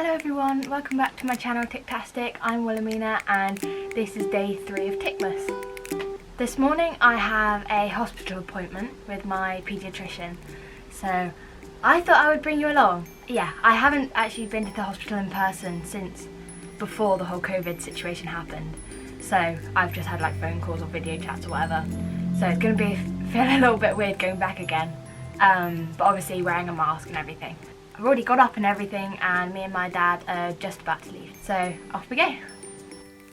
Hello everyone, welcome back to my channel Tictastic. I'm Wilamena and this is day 3 of Ticmas. This morning I have a hospital appointment with my paediatrician, so I thought I would bring you along. Yeah, I haven't actually been to the hospital in person since before the whole COVID situation happened, so I've just had like phone calls or video chats or whatever, so it's going to be feeling a little bit weird going back again, but obviously wearing a mask and everything. I've already got up and everything and me and my dad are just about to leave, so off we go.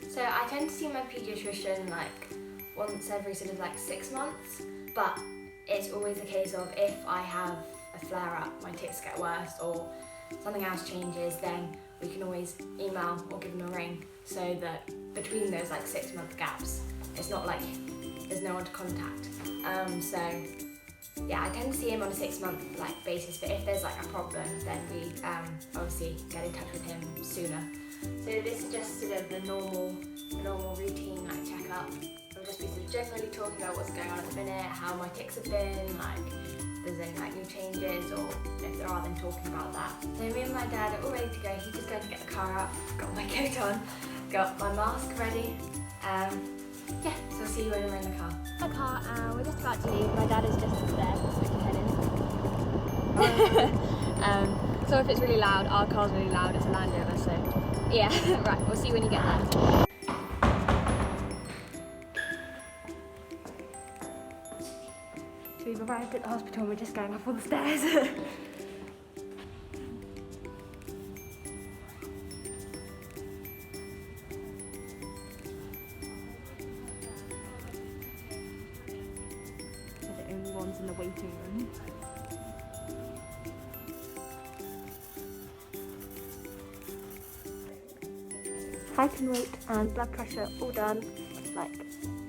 So I tend to see my paediatrician like once every sort of like 6 months, but it's always a case of if I have a flare up, my tics get worse or something else changes, then we can always email or give them a ring, so that between those like 6 month gaps it's not like there's no one to contact. So yeah, I tend to see him on a 6 month like basis, but if there's like a problem then we obviously get in touch with him sooner. So this is just sort of the normal routine like check-up. We'll just be sort of generally talking about what's going on at the minute, how my tics have been, like if there's any like new changes, or if there are, then talking about that. So me and my dad are all ready to go. He's just going to get the car up, got my coat on, got my mask ready. Yeah, so I'll see you when we're in the car. My car, we're just about to leave. My dad is just upstairs, so we can head in. So if it's really loud, our car's really loud, it's a Land Rover, so yeah, right, we'll see you when you get there. So we've arrived at the hospital and we're just going up all the stairs. In the waiting room. Height and weight and blood pressure all done,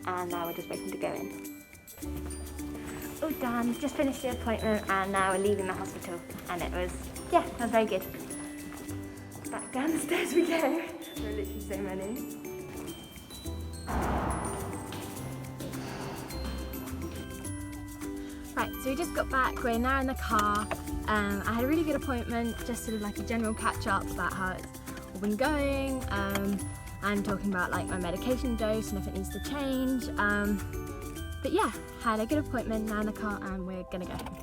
and now we're just waiting to go in. All done, just finished the appointment and now we're leaving the hospital, and it was very good. Back down the stairs we go. There are literally so many. Right, so we just got back, we're now in the car. I had a really good appointment, just sort of like a general catch up about how it's all been going, and talking about like my medication dose and if it needs to change. But yeah, had a good appointment, now in the car and we're gonna go home.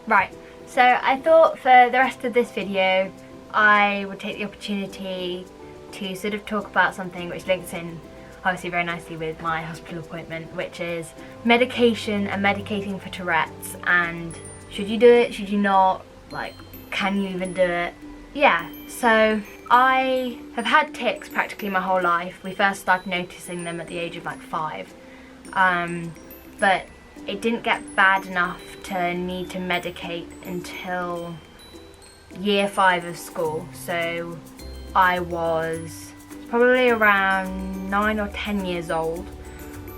Right, so I thought for the rest of this video I would take the opportunity to sort of talk about something which links in obviously very nicely with my hospital appointment, which is medication and medicating for Tourette's, and should you do it, should you not, like can you even do it? Yeah, so I have had tics practically my whole life. We first started noticing them at the age of like 5, but it didn't get bad enough to need to medicate until year 5 of school. So I was probably around 9 or 10 years old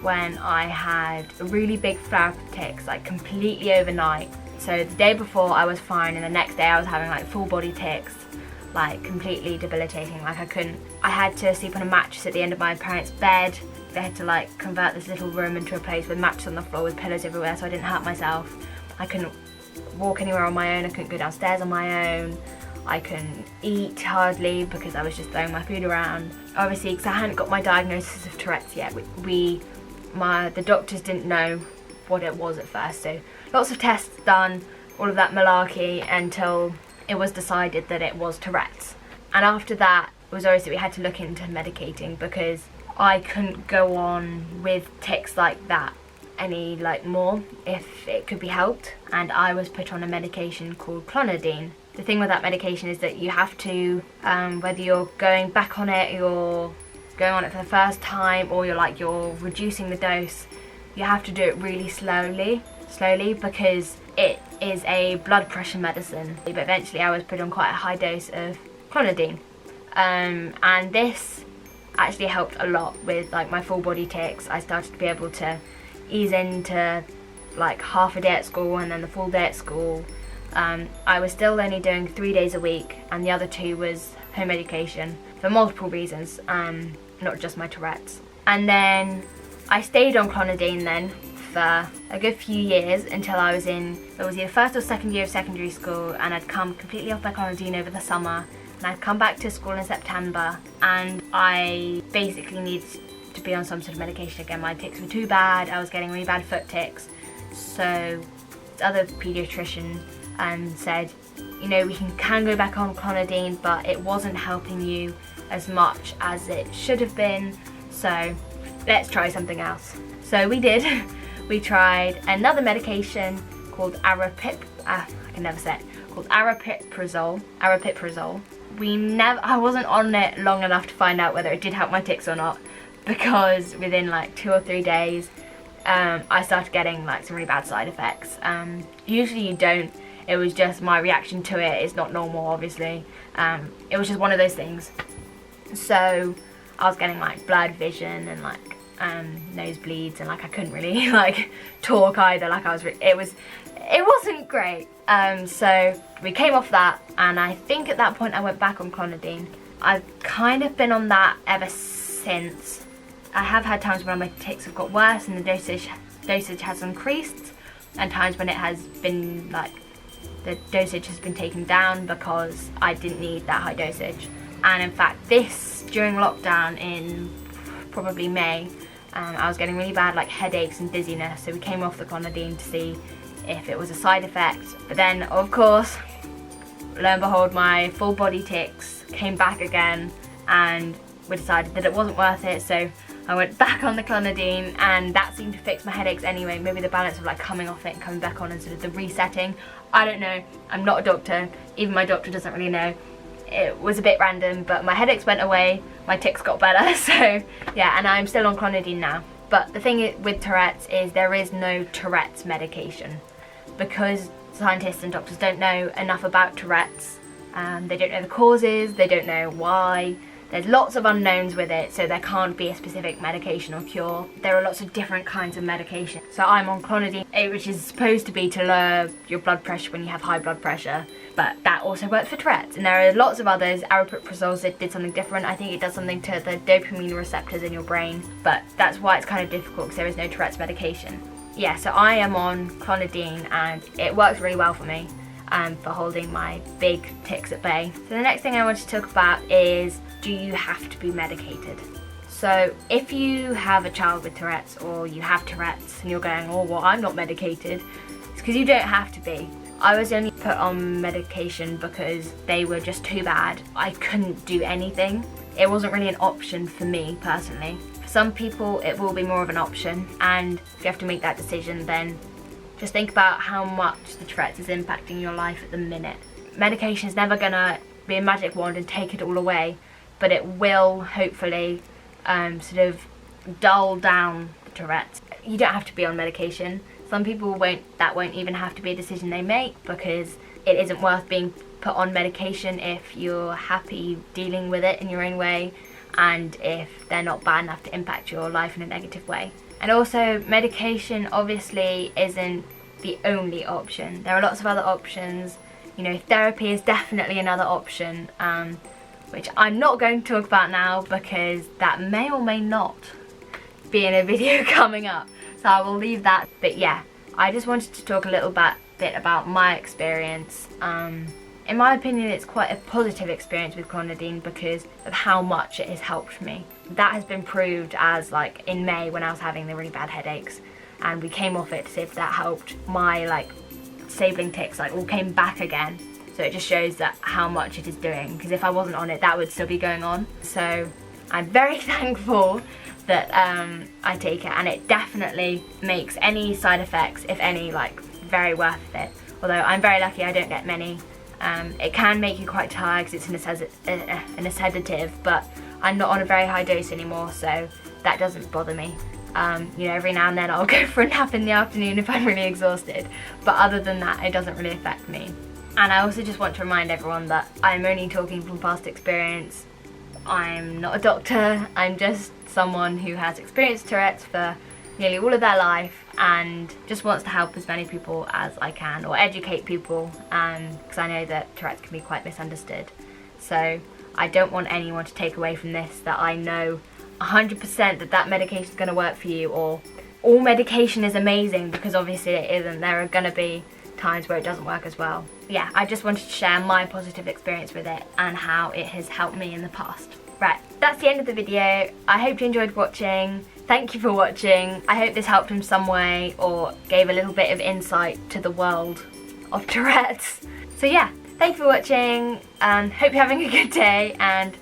when I had a really big flare of tics, like completely overnight. So the day before I was fine and the next day I was having like full body tics, like completely debilitating. Like I had to sleep on a mattress at the end of my parents' bed. They had to like convert this little room into a place with mattress on the floor with pillows everywhere so I didn't hurt myself. I couldn't walk anywhere on my own, I couldn't go downstairs on my own. I couldn't eat hardly because I was just throwing my food around. Obviously, because I hadn't got my diagnosis of Tourette's yet, the doctors didn't know what it was at first. So lots of tests done, all of that malarkey, until it was decided that it was Tourette's. And after that, it was obviously we had to look into medicating because I couldn't go on with tics like that any more if it could be helped, and I was put on a medication called clonidine. The thing with that medication is that you have to, whether you're going back on it, you're going on it for the first time, or you're reducing the dose, you have to do it really slowly because it is a blood pressure medicine. But eventually I was put on quite a high dose of clonidine, and this actually helped a lot with like my full body tics. I started to be able to ease into like half a day at school and then the full day at school. I was still only doing 3 days a week, and the other 2 was home medication for multiple reasons, not just my Tourette's. And then I stayed on clonidine then for a good few years until I was in, it was either first or second year of secondary school, and I'd come completely off my clonidine over the summer, and I'd come back to school in September, and I basically needed to be on some sort of medication again. My tics were too bad, I was getting really bad foot tics, so the other paediatrician said, you know, we can go back on clonidine, but it wasn't helping you as much as it should have been, so let's try something else. So we did. We tried another medication called aripiprazole. I wasn't on it long enough to find out whether it did help my tics or not, because within like 2 or 3 days I started getting like some really bad side effects. Usually you don't. It was just my reaction to it. It's not normal, obviously. It was just one of those things. So I was getting like blurred vision and like nosebleeds, and like I couldn't really like talk either. Like it wasn't great. So we came off that, and I think at that point I went back on clonidine. I've kind of been on that ever since. I have had times when my tics have got worse and the dosage has increased, and times when it has been like the dosage has been taken down because I didn't need that high dosage. And in fact, during lockdown in probably May, I was getting really bad like headaches and dizziness, so we came off the clonidine to see if it was a side effect. But then, of course, lo and behold, my full body tics came back again, and we decided that it wasn't worth it, so I went back on the clonidine, and that seemed to fix my headaches anyway. Maybe the balance of like coming off it and coming back on and sort of the resetting. I don't know. I'm not a doctor. Even my doctor doesn't really know. It was a bit random, but my headaches went away, my tics got better, so yeah, and I'm still on clonidine now. But the thing with Tourette's is there is no Tourette's medication, because scientists and doctors don't know enough about Tourette's. They don't know the causes, they don't know why. There's lots of unknowns with it, so there can't be a specific medication or cure. There are lots of different kinds of medication. So I'm on clonidine, which is supposed to be to lower your blood pressure when you have high blood pressure, but that also works for Tourette's. And there are lots of others. Aripiprazole that did something different. I think it does something to the dopamine receptors in your brain, but that's why it's kind of difficult, because there is no Tourette's medication. Yeah, so I am on clonidine, and it works really well for me for holding my big tics at bay. So the next thing I want to talk about is, do you have to be medicated? So if you have a child with Tourette's, or you have Tourette's and you're going, oh well, I'm not medicated, it's because you don't have to be. I was only put on medication because they were just too bad. I couldn't do anything. It wasn't really an option for me personally. For some people it will be more of an option, and if you have to make that decision, then just think about how much the Tourette's is impacting your life at the minute. Medication is never gonna be a magic wand and take it all away, but it will hopefully sort of dull down the Tourette's. You don't have to be on medication. Some people that won't even have to be a decision they make, because it isn't worth being put on medication if you're happy dealing with it in your own way, and if they're not bad enough to impact your life in a negative way. And also, medication obviously isn't the only option. There are lots of other options. You know, therapy is definitely another option, which I'm not going to talk about now, because that may or may not be in a video coming up, so I will leave that. But yeah, I just wanted to talk a little bit about my experience. In my opinion, it's quite a positive experience with clonidine because of how much it has helped me. That has been proved, as like in May when I was having the really bad headaches, and we came off it to see if that helped. My like disabling tics like all came back again. So it just shows that how much it is doing, because if I wasn't on it, that would still be going on. So I'm very thankful that I take it, and it definitely makes any side effects, if any, like very worth it. Although I'm very lucky I don't get many. It can make you quite tired because it's a sedative, but I'm not on a very high dose anymore, so that doesn't bother me. You know, every now and then I'll go for a nap in the afternoon if I'm really exhausted, but other than that, it doesn't really affect me. And I also just want to remind everyone that I'm only talking from past experience. I'm not a doctor, I'm just someone who has experienced Tourette's for nearly all of their life and just wants to help as many people as I can, or educate people, because I know that Tourette's can be quite misunderstood. So I don't want anyone to take away from this that I know 100% that medication is going to work for you, or all medication is amazing, because obviously it isn't. There are gonna be times where it doesn't work as well. Yeah, I just wanted to share my positive experience with it and how it has helped me in the past. Right, that's the end of the video. I hope you enjoyed watching. Thank you for watching. I hope this helped in some way or gave a little bit of insight to the world of Tourette's. So yeah, thank you for watching and hope you're having a good day, and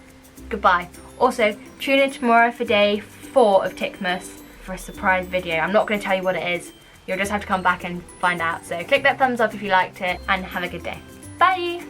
goodbye. Also, tune in tomorrow for day 4 of Ticmas for a surprise video. I'm not going to tell you what it is. You'll just have to come back and find out. So click that thumbs up if you liked it, and have a good day. Bye!